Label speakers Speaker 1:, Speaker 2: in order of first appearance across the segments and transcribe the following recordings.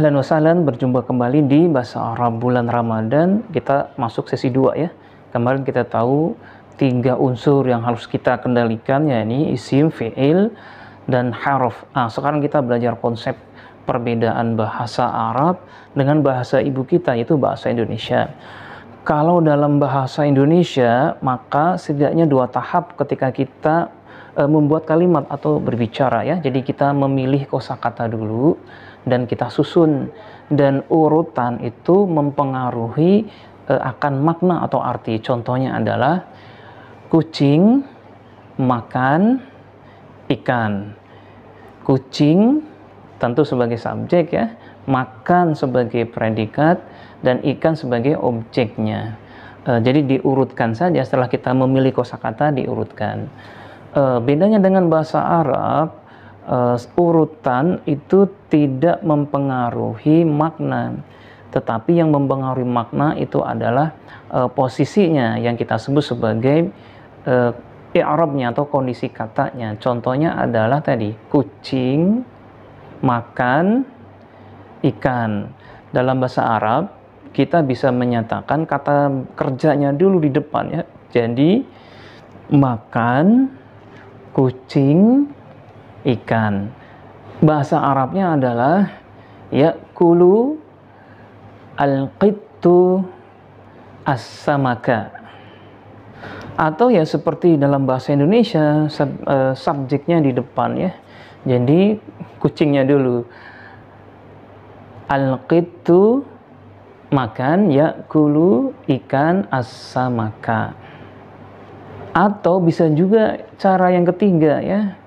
Speaker 1: Ahlan wa sahlan, berjumpa kembali di Bahasa Arab bulan Ramadan. Kita masuk sesi 2 ya. Kemarin kita tahu 3 unsur yang harus kita kendalikan, yakni isim, fi'il, dan harf. Sekarang kita belajar konsep perbedaan bahasa Arab dengan bahasa ibu kita, yaitu bahasa Indonesia. Kalau dalam bahasa Indonesia, maka setidaknya 2 tahap ketika kita membuat kalimat atau berbicara ya. Jadi kita memilih kosakata dulu dan kita susun, dan urutan itu mempengaruhi akan makna atau arti. Contohnya adalah kucing makan ikan. Kucing tentu sebagai subjek ya, makan sebagai predikat, dan ikan sebagai objeknya. Jadi diurutkan saja, setelah kita memilih kosakata diurutkan. Bedanya dengan bahasa Arab, urutan itu tidak mempengaruhi makna, tetapi yang mempengaruhi makna itu adalah posisinya yang kita sebut sebagai i'rabnya atau kondisi katanya. Contohnya adalah tadi kucing makan ikan. Dalam bahasa Arab kita bisa menyatakan kata kerjanya dulu di depan ya. Jadi makan kucing ikan. Bahasa Arabnya adalah ya'kulu al-qittu as-samaka. Atau ya seperti dalam bahasa Indonesia, subjeknya di depan ya. Jadi kucingnya dulu. Al-qittu makan, ya'kulu ikan as-samaka. Atau bisa juga cara yang ketiga ya.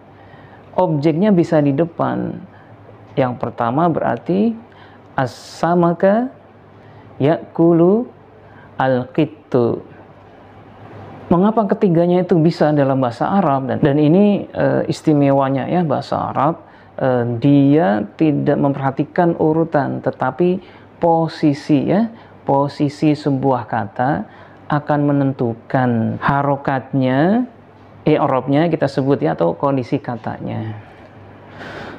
Speaker 1: Objeknya bisa di depan. Yang pertama berarti as-samaka ya'kulu al-qittu. Mengapa ketiganya itu bisa dalam bahasa Arab? Dan ini istimewanya ya bahasa Arab. Dia tidak memperhatikan urutan, tetapi posisi ya. Posisi sebuah kata akan menentukan harokatnya, i'rabnya kita sebut ya, atau kondisi katanya.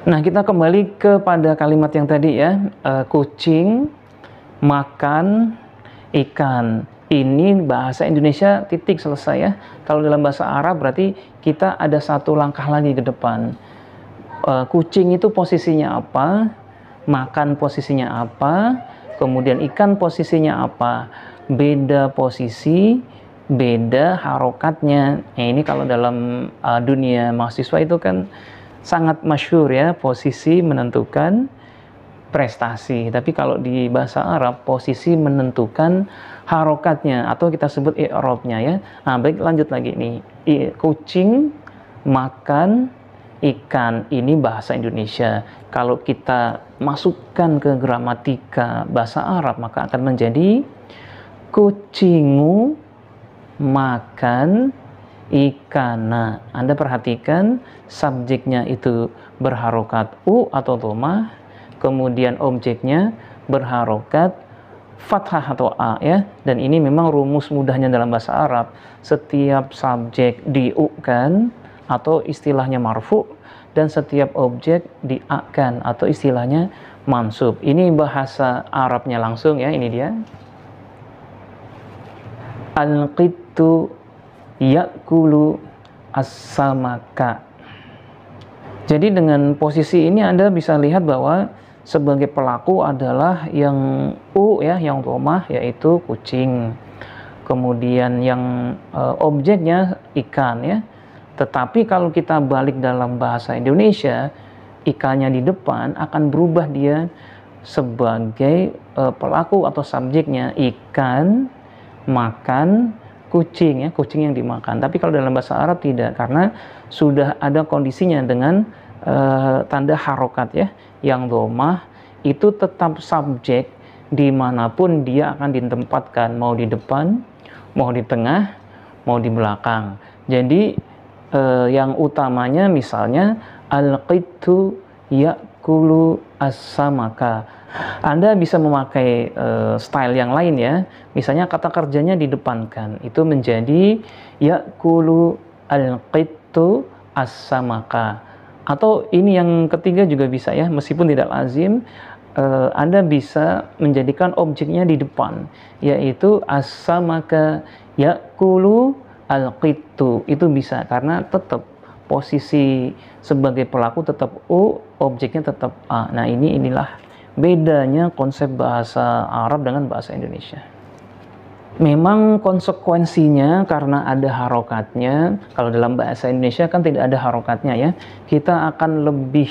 Speaker 1: Nah, kita kembali kepada kalimat yang tadi ya, kucing makan ikan. Ini bahasa Indonesia titik selesai ya. Kalau dalam bahasa Arab berarti kita ada satu langkah lagi ke depan. Kucing itu posisinya apa, makan posisinya apa, kemudian ikan posisinya apa. Beda posisi, beda harokatnya. Ini kalau dalam dunia mahasiswa itu kan sangat masyhur ya, posisi menentukan prestasi. Tapi kalau di bahasa Arab, posisi menentukan harokatnya atau kita sebut i'rabnya ya. Baik, lanjut lagi nih. Kucing makan ikan, ini bahasa Indonesia. Kalau kita masukkan ke gramatika bahasa Arab, maka akan menjadi kucingu makan ikana. Anda perhatikan subjeknya itu berharokat u atau dhamma, kemudian objeknya berharokat fathah atau a ya. Dan ini memang rumus mudahnya dalam bahasa Arab. Setiap subjek di-u-kan atau istilahnya marfu, dan setiap objek di-a-kan atau istilahnya mansub. Ini bahasa Arabnya langsung ya, ini dia. Al-qittu ya'kulu as-samaka. Jadi dengan posisi ini Anda bisa lihat bahwa sebagai pelaku adalah yang u ya, yang dhamma, yaitu kucing. Kemudian yang objeknya ikan ya. Tetapi kalau kita balik dalam bahasa Indonesia, ikannya di depan akan berubah dia sebagai pelaku atau subjeknya. Ikan makan kucing ya, kucing yang dimakan. Tapi kalau dalam bahasa Arab tidak, karena sudah ada kondisinya dengan tanda harokat ya, yang dhammah itu tetap subjek dimanapun dia akan ditempatkan, mau di depan, mau di tengah, mau di belakang. Jadi yang utamanya misalnya al-qittu ya'kulu as-samaka. Anda bisa memakai style yang lain ya. Misalnya kata kerjanya didepankan, itu menjadi ya'kulu al-qittu as-samaka. Atau ini yang ketiga juga bisa ya, meskipun tidak lazim, Anda bisa menjadikan objeknya di depan, yaitu as-samaka yakulu al-qittu. Itu bisa karena tetap posisi sebagai pelaku tetap U, objeknya tetap A. Nah, inilah bedanya konsep bahasa Arab dengan bahasa Indonesia. Memang konsekuensinya karena ada harokatnya. Kalau dalam bahasa Indonesia kan tidak ada harokatnya ya. Kita akan lebih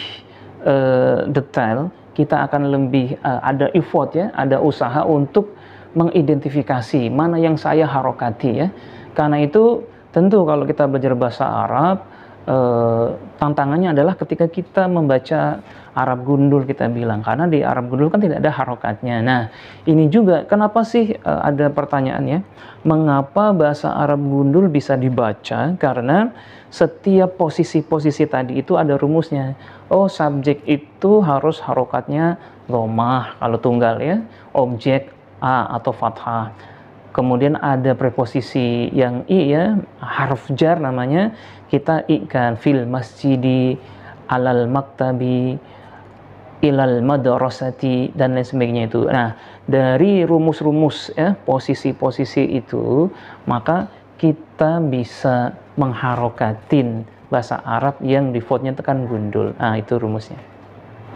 Speaker 1: detail, kita akan lebih ada effort ya, ada usaha untuk mengidentifikasi mana yang saya harokati ya. Karena itu tentu kalau kita belajar bahasa Arab, tantangannya adalah ketika kita membaca Arab gundul kita bilang, karena di Arab gundul kan tidak ada harokatnya. Nah, ini juga kenapa sih ada pertanyaannya, mengapa bahasa Arab gundul bisa dibaca? Karena setiap posisi-posisi tadi itu ada rumusnya. Oh, subjek itu harus harokatnya dhamah kalau tunggal ya, objek A atau fathah. Kemudian ada preposisi yang i ya, harf jar namanya, kita i-kan fil masjidi, alal maktabi, ilal madrasati, dan lain sebagainya itu. Nah, dari rumus-rumus ya, posisi-posisi itu, maka kita bisa mengharokatin bahasa Arab yang defaultnya tekan gundul. Nah, itu rumusnya.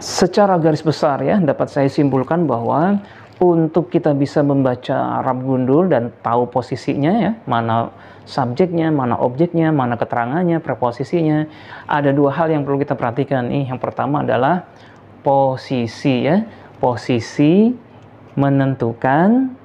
Speaker 1: Secara garis besar ya, dapat saya simpulkan bahwa untuk kita bisa membaca Arab gundul dan tahu posisinya ya, mana subjeknya, mana objeknya, mana keterangannya, preposisinya, ada dua hal yang perlu kita perhatikan nih. Yang pertama adalah posisi ya, posisi menentukan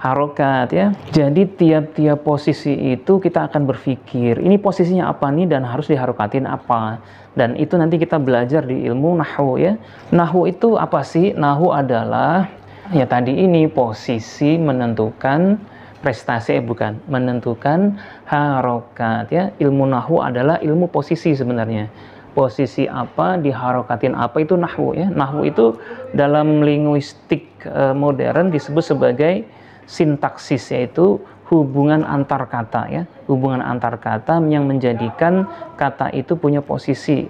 Speaker 1: harokat ya. Jadi tiap-tiap posisi itu kita akan berpikir, ini posisinya apa nih dan harus diharokatin apa. Dan itu nanti kita belajar di ilmu nahwu ya. Nahwu itu apa sih? Nahwu adalah ya tadi ini posisi menentukan prestasi, bukan menentukan harokat ya. Ilmu nahwu adalah ilmu posisi sebenarnya. Posisi apa diharokatin apa itu nahwu ya. Nahwu itu dalam linguistik modern disebut sebagai sintaksis, yaitu hubungan antar kata ya. Hubungan antar kata yang menjadikan kata itu punya posisi.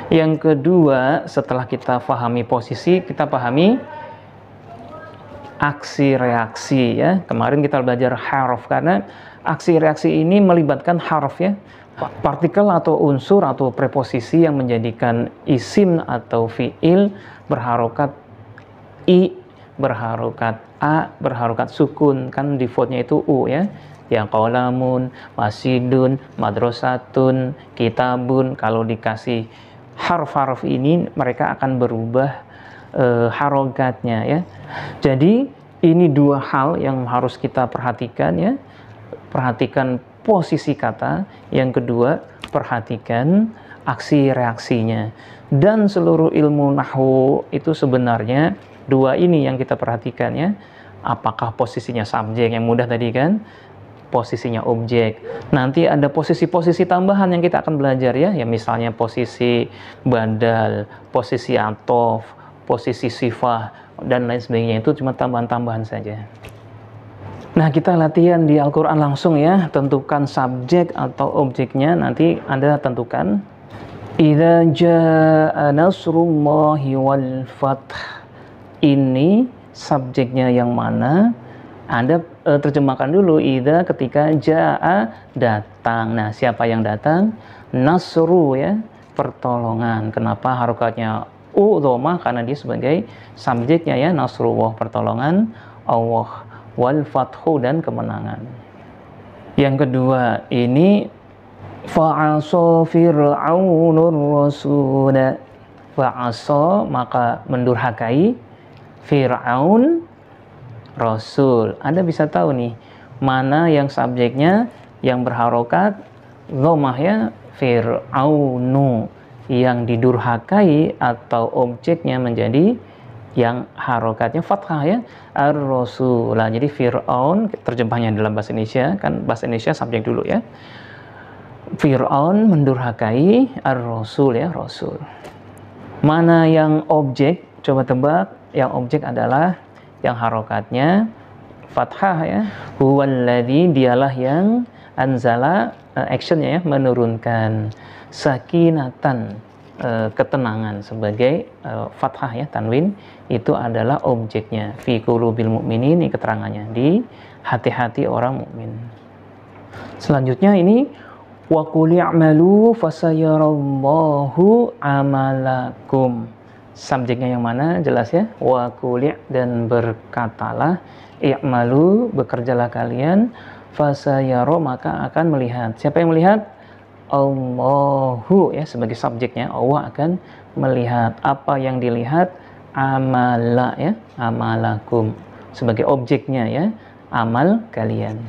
Speaker 1: Yang kedua, setelah kita pahami posisi, kita pahami aksi reaksi ya. Kemarin kita belajar harf, karena aksi reaksi ini melibatkan harf ya. Partikel atau unsur atau preposisi yang menjadikan isim atau fiil berharokat i, berharokat a, berharokat sukun, kan defaultnya itu u ya. Yang qalamun, masjidun, madrasatun, kitabun. Kalau dikasih harf-harf ini mereka akan berubah harokatnya ya. Jadi ini dua hal yang harus kita perhatikan ya. Perhatikan posisi kata, yang kedua perhatikan aksi reaksinya. Dan seluruh ilmu nahwu itu sebenarnya dua ini yang kita perhatikan ya. Apakah posisinya subjek yang mudah tadi kan, posisinya objek. Nanti ada posisi-posisi tambahan yang kita akan belajar ya. Ya misalnya posisi badal, posisi atof, posisi sifah, dan lain sebagainya. Itu cuma tambahan-tambahan saja. Nah, kita latihan di Al-Quran langsung ya. Tentukan subjek atau objeknya. Nanti Anda tentukan. Idza jaa nasrullahi wal fath. Ini subjeknya yang mana? Anda terjemahkan dulu. Idza ketika jaa datang. Nah, siapa yang datang? Nasru ya, pertolongan. Kenapa harokatnya u dhamah? Karena dia sebagai subjeknya ya. Nasrullah, pertolongan Allah. Wal fathu, dan kemenangan. Yang kedua ini fa'asa fir'aunur rasula. Fa'asa maka mendurhakai Fir'aun rasul. Anda bisa tahu nih mana yang subjeknya yang berharokat dhammah ya, Fir'aunu, yang didurhakai atau objeknya menjadi yang harokatnya fathah ya, ar-rasul. Jadi Fir'aun, terjemahnya dalam bahasa Indonesia, kan bahasa Indonesia subjek dulu ya. Fir'aun mendurhakai ar-rasul ya, rasul. Mana yang objek? Coba tebak. Yang objek adalah yang harokatnya fathah ya. Huwallazi, dialah yang anzala, actionnya ya, menurunkan sakinatan, ketenangan sebagai fathah ya, tanwin itu adalah objeknya. Fi qulubil mu'minin, ini keterangannya di hati-hati orang mukmin. Selanjutnya ini wa qul i'malu fasayarallahu amalakum. Subjeknya yang mana? Jelas ya. Wa qul, dan berkatalah, i'malu, bekerjalah kalian, fasayara, maka akan melihat. Siapa yang melihat? Allahu ya, sebagai subjeknya. Allah akan melihat. Apa yang dilihat? Amala ya, amalakum, sebagai objeknya ya, amal kalian.